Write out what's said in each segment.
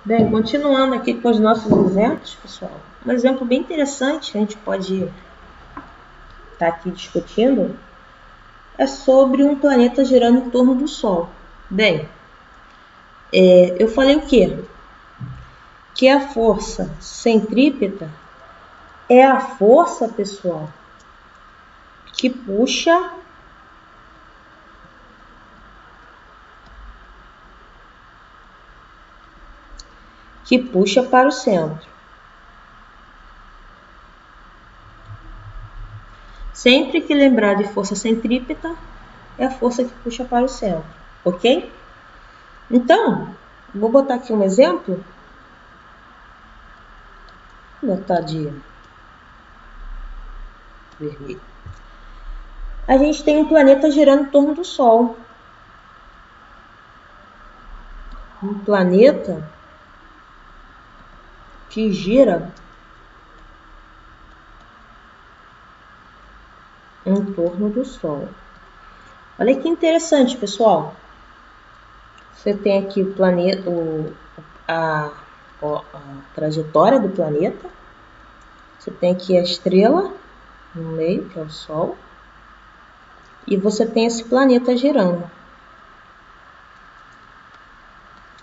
Bem, continuando aqui com os nossos exemplos, pessoal. Um exemplo bem interessante que a gente pode estar aqui discutindo é sobre um planeta girando em torno do Sol. Bem, eu falei o quê? Que a força centrípeta é a força, pessoal, que puxa para o centro. Sempre que lembrar de força centrípeta, é a força que puxa para o centro, ok? Então, vou botar aqui um exemplo. Vou botar de vermelho. A gente tem um planeta girando em torno do Sol. Um planeta que gira em torno do Sol. Olha que interessante, pessoal. Você tem aqui o planeta, a trajetória do planeta. Você tem aqui a estrela no meio, que é o Sol. E você tem esse planeta girando.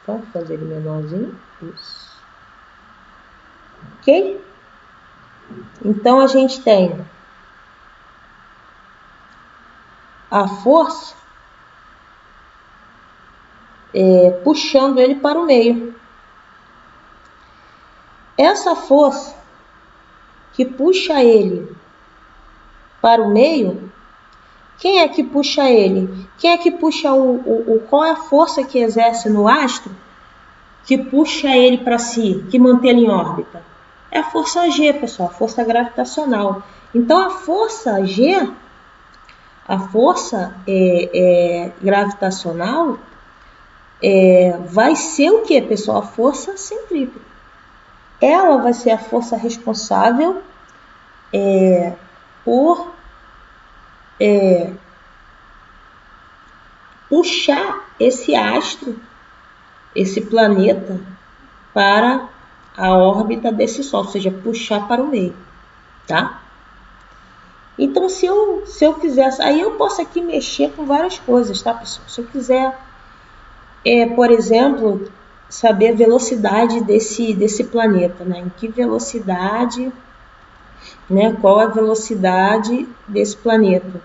Então, vou fazer ele menorzinho. Isso. Ok? Então, a gente tem a força puxando ele para o meio. Essa força que puxa ele para o meio, quem é que puxa ele? Quem é que puxa qual é a força que exerce no astro que puxa ele para si, que mantém ele em órbita? É a força G, pessoal, a força gravitacional. Então, a força G, a força gravitacional, vai ser o que, pessoal? A força centrípeta. Ela vai ser a força responsável por puxar esse astro, esse planeta, para a órbita desse Sol, ou seja, puxar para o meio, tá? Então, se eu quisesse, aí eu posso aqui mexer com várias coisas, tá, pessoal? Se eu quiser, por exemplo, saber a velocidade desse planeta, né? Em que velocidade, né? Qual a velocidade desse planeta?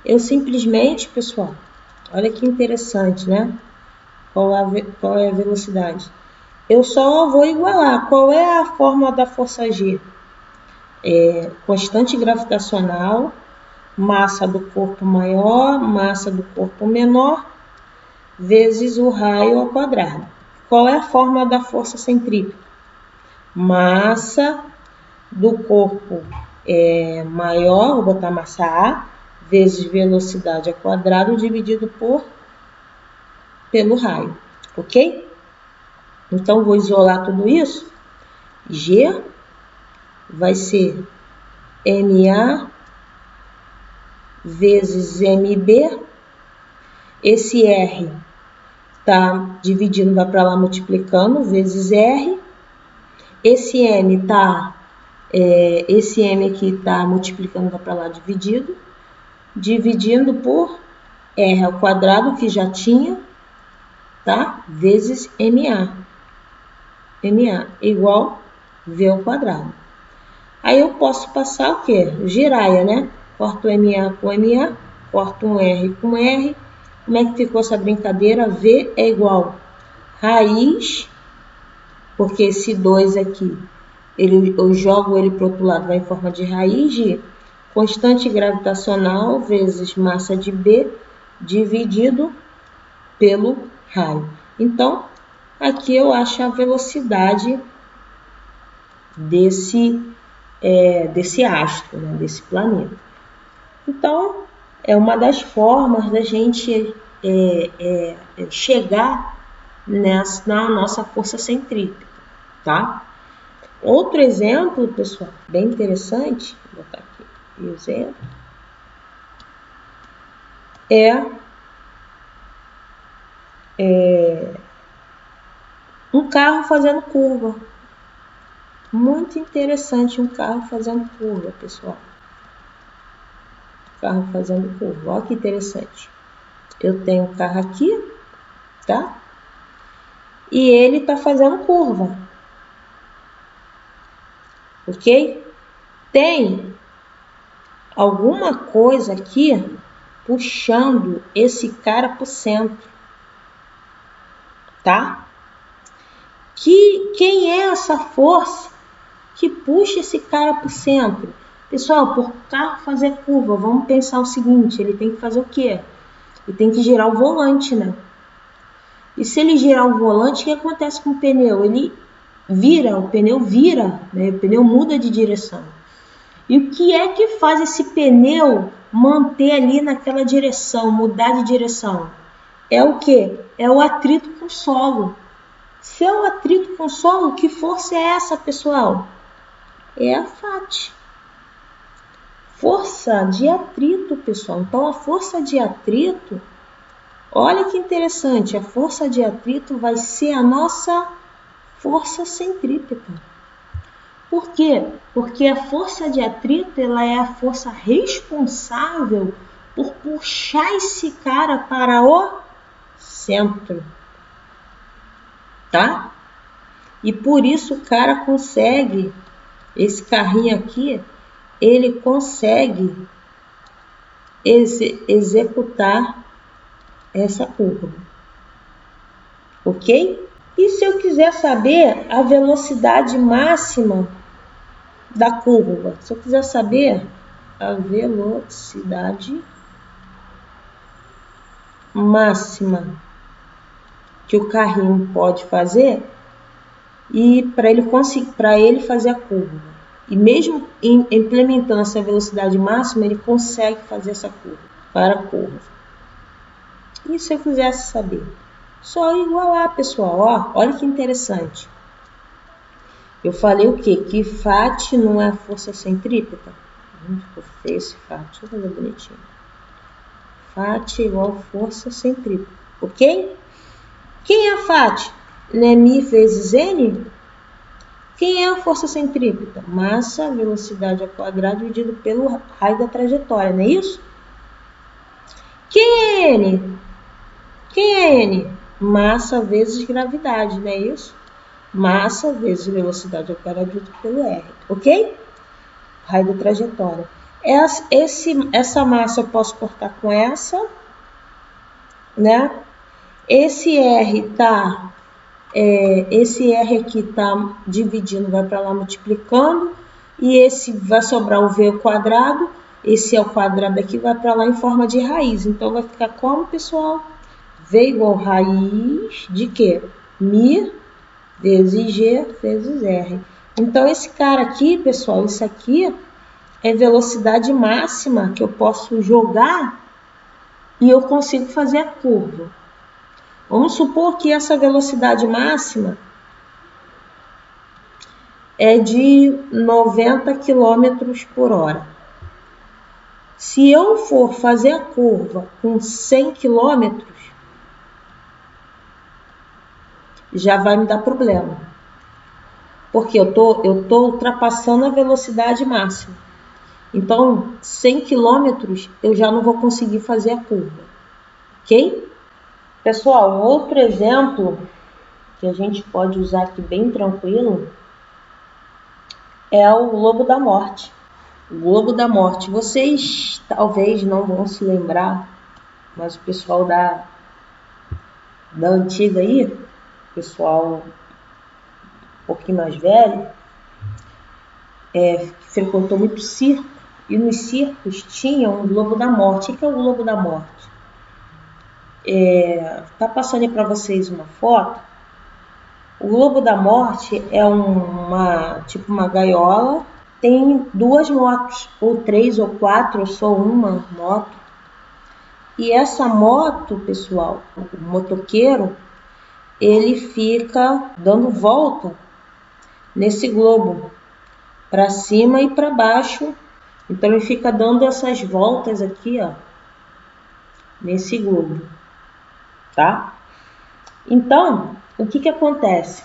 Eu simplesmente, pessoal, olha que interessante, né? Qual é a velocidade? Eu só vou igualar. Qual é a fórmula da força G? Constante gravitacional, massa do corpo maior, massa do corpo menor, vezes o raio ao quadrado. Qual é a fórmula da força centrípeta? Massa do corpo maior, vou botar massa A, vezes velocidade ao quadrado dividido pelo raio, ok? Então, vou isolar tudo isso. G vai ser MA vezes MB. Esse R está dividindo, vai para lá multiplicando, vezes R. Esse M aqui está multiplicando, vai para lá dividindo por R ao quadrado, que já tinha, tá? Vezes MA. MA igual V ao quadrado. Aí eu posso passar o quê? Giraia, né? Corto MA com MA, corto um R com R. Como é que ficou essa brincadeira? V é igual raiz, porque esse 2 aqui, eu jogo ele para o outro lado, vai em forma de raiz de constante gravitacional vezes massa de B dividido pelo raio. Então, aqui eu acho a velocidade desse astro, né, desse planeta. Então, é uma das formas da gente chegar na nossa força centrípeta, tá? Outro exemplo, pessoal, bem interessante, vou botar aqui o exemplo, um carro fazendo curva. Muito interessante um carro fazendo curva, pessoal. Carro fazendo curva, olha que interessante. Eu tenho um carro aqui, tá? E ele está fazendo curva. Ok? Tem alguma coisa aqui puxando esse cara para o centro, tá? Quem é essa força que puxa esse cara para o centro? Pessoal, por carro fazer curva, vamos pensar o seguinte, ele tem que fazer o quê? Ele tem que girar o volante, né? E se ele girar o volante, o que acontece com o pneu? Ele vira, o pneu vira, né? O pneu muda de direção. E o que é que faz esse pneu manter ali naquela direção, mudar de direção? É o quê? É o atrito com o solo. Se é o atrito com o solo, que força é essa, pessoal? É a FAT. Força de atrito, pessoal. Então, a força de atrito, olha que interessante, a força de atrito vai ser a nossa força centrípeta. Por quê? Porque a força de atrito ela é a força responsável por puxar esse cara para o centro, tá? E por isso o cara consegue, esse carrinho aqui, ele consegue executar essa curva, ok? E se eu quiser saber a velocidade máxima da curva, se eu quiser saber a velocidade máxima que o carrinho pode fazer e para ele fazer a curva. E mesmo implementando essa velocidade máxima, ele consegue fazer essa curva para a curva. E se eu quisesse saber? Só igualar, pessoal. Ó, olha que interessante. Eu falei o quê? Que FAT não é força centrípeta? Ficou feio esse FAT. Deixa eu fazer bonitinho. FAT igual força centrípeta. Ok? Quem é a FAT? Não é μ vezes N? Quem é a força centrípeta? Massa, velocidade ao quadrado dividido pelo raio da trajetória, não é isso? Quem é N? Quem é N? Massa vezes gravidade, não é isso? Massa vezes velocidade ao quadrado dividido pelo R, ok? Raio da trajetória. Essa massa eu posso cortar com essa, né? Esse R aqui está dividindo, vai para lá multiplicando, e esse vai sobrar o V ao quadrado, esse ao quadrado aqui vai para lá em forma de raiz. Então, vai ficar como, pessoal? V igual raiz de quê? μ vezes G vezes R. Então, esse cara aqui, pessoal, isso aqui é velocidade máxima que eu posso jogar e eu consigo fazer a curva. Vamos supor que essa velocidade máxima é de 90 km por hora. Se eu for fazer a curva com 100 km, já vai me dar problema. Porque eu tô ultrapassando a velocidade máxima. Então, 100 km eu já não vou conseguir fazer a curva. Ok? Pessoal, um outro exemplo que a gente pode usar aqui bem tranquilo é o Globo da Morte. O Globo da Morte. Vocês talvez não vão se lembrar, mas o pessoal da antiga aí, pessoal um pouquinho mais velho, que frequentou muito circo, e nos circos tinha um Globo da Morte. O que é o Globo da Morte? Tá passando aí para vocês uma foto. O Globo da Morte é tipo uma gaiola, tem duas motos, ou três ou quatro, ou só uma moto. E essa moto, pessoal, o motoqueiro, ele fica dando volta nesse globo, para cima e para baixo. Então, ele fica dando essas voltas aqui, ó, nesse globo, tá? Então, o que acontece?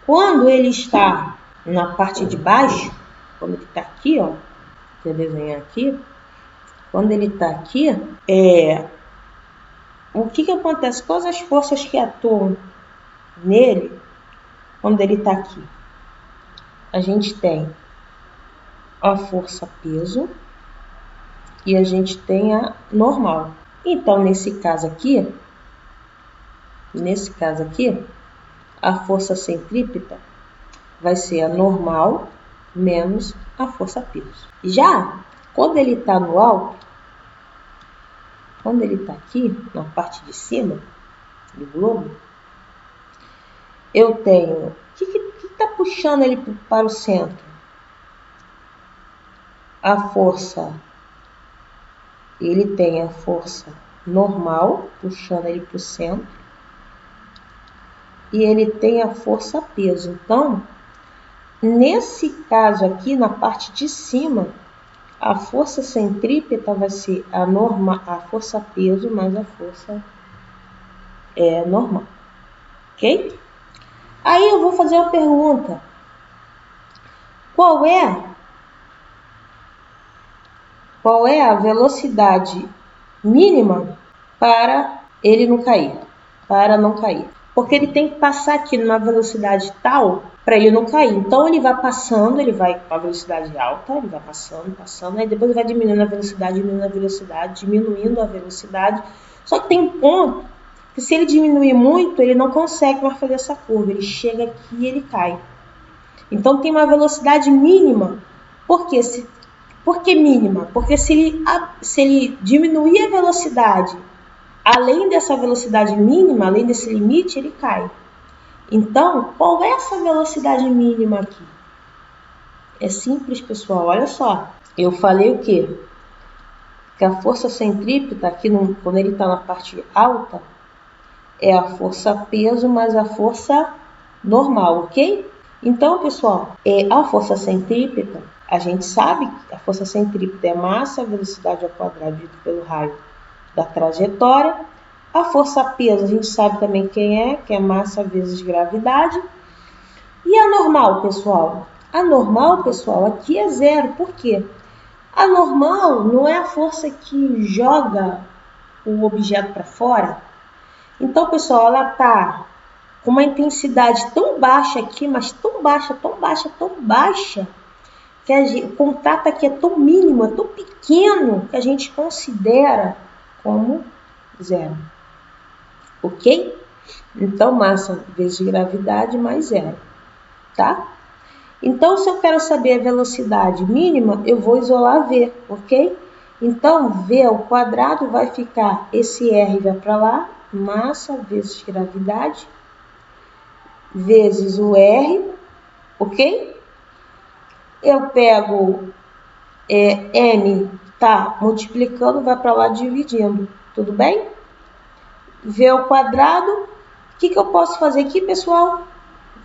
Quando ele está na parte de baixo, quando ele está aqui, ó, vou desenhar aqui, quando ele está aqui, o que acontece? Quais as forças que atuam nele quando ele está aqui? A gente tem a força peso e a gente tem a normal. Então, nesse caso aqui, a força centrípeta vai ser a normal menos a força peso. Já quando ele está no alto, quando ele está aqui na parte de cima do globo, eu tenho... O que está puxando ele para o centro? A força... Ele tem a força normal, puxando ele para o centro. E ele tem a força peso. Então, nesse caso aqui, na parte de cima, a força centrípeta vai ser a força peso mais a força normal. Ok? Aí eu vou fazer uma pergunta. Qual é a velocidade mínima para ele não cair? Para não cair. Porque ele tem que passar aqui numa velocidade tal para ele não cair. Então ele vai passando, ele vai com a velocidade alta, ele vai passando, aí depois ele vai diminuindo a velocidade, diminuindo a velocidade. Só que tem um ponto que se ele diminuir muito, ele não consegue mais fazer essa curva. Ele chega aqui e ele cai. Então tem uma velocidade mínima. Por quê? Por que mínima? Porque se ele diminuir a velocidade além dessa velocidade mínima, além desse limite, ele cai. Então, qual é essa velocidade mínima aqui? É simples, pessoal. Olha só. Eu falei o quê? Que a força centrípeta, aqui quando ele está na parte alta, é a força peso mais a força normal, ok? Então, pessoal, a força centrípeta, a gente sabe que a força centrípeta é massa, velocidade ao quadrado dividido pelo raio da trajetória. A força peso, a gente sabe também que é massa vezes gravidade. E a normal, pessoal? A normal, pessoal, aqui é zero. Por quê? A normal não é a força que joga o objeto para fora. Então, pessoal, ela está com uma intensidade tão baixa aqui, mas tão baixa, que o contato aqui é tão mínimo, é tão pequeno, que a gente considera como zero. Ok? Então, massa vezes gravidade mais zero, tá? Então, se eu quero saber a velocidade mínima, eu vou isolar V, ok? Então, V ao quadrado vai ficar, esse R vai para lá, massa vezes gravidade, vezes o R, ok? Eu pego M, tá multiplicando, vai para lá dividindo, tudo bem? V ao quadrado, o que eu posso fazer aqui, pessoal?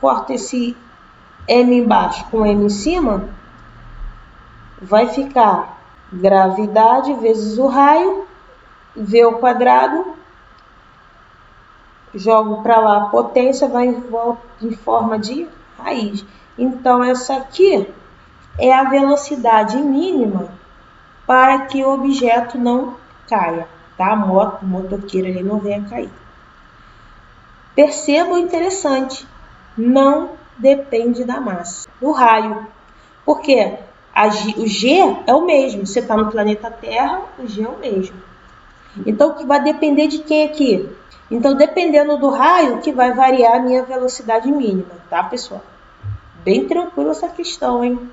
Corto esse M embaixo com M em cima, vai ficar gravidade vezes o raio, V ao quadrado, jogo para lá a potência, vai em forma de raiz. Então, essa aqui é a velocidade mínima para que o objeto não caia, tá? O motoqueiro ali não venha cair. Perceba o interessante, não depende da massa, do raio, porque o G é o mesmo, você está no planeta Terra, o G é o mesmo. Então, que vai depender de quem aqui? Então, dependendo do raio, que vai variar a minha velocidade mínima, tá, pessoal? Bem tranquilo essa questão, hein?